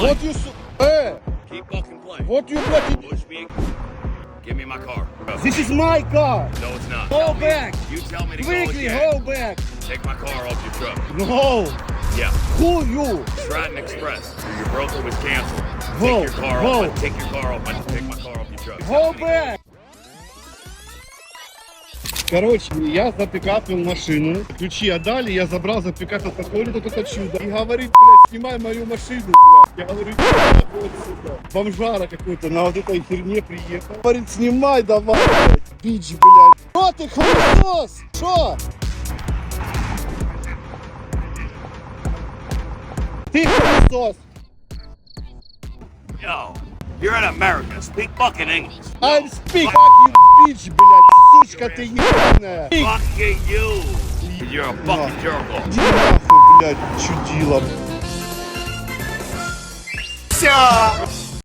What you Hey! Keep fucking playing. What you fucking... Push me. Give me my car. This is my car! No, it's not. Hold back! You tell me to Quickly, go again. hold back! Take my car off your truck. No! Yeah. Who you? Stratton Express. Your broker was canceled. Whoa, Take your car whoa. off. Take your car off. Take my car off your truck. Hold back! Короче, я запикапил машину, ключи отдали, я забрал, запикапил, такое вот это чудо. И говорит, блядь, снимай мою машину, блядь. Я говорю, вот сюда. Бомжара какой-то на вот этой херне приехал. Говорит, снимай давай, блядь, бич, блядь. Что ты, хуесос? Что? Ты хуесос. Yo, you're in America. Speak fucking English. I'm speak fuck you, bitch, блядь, сучка ты ебаная. Fucking you. You're a fucking jerk off. Иди нахуй, блядь, чудила. Все.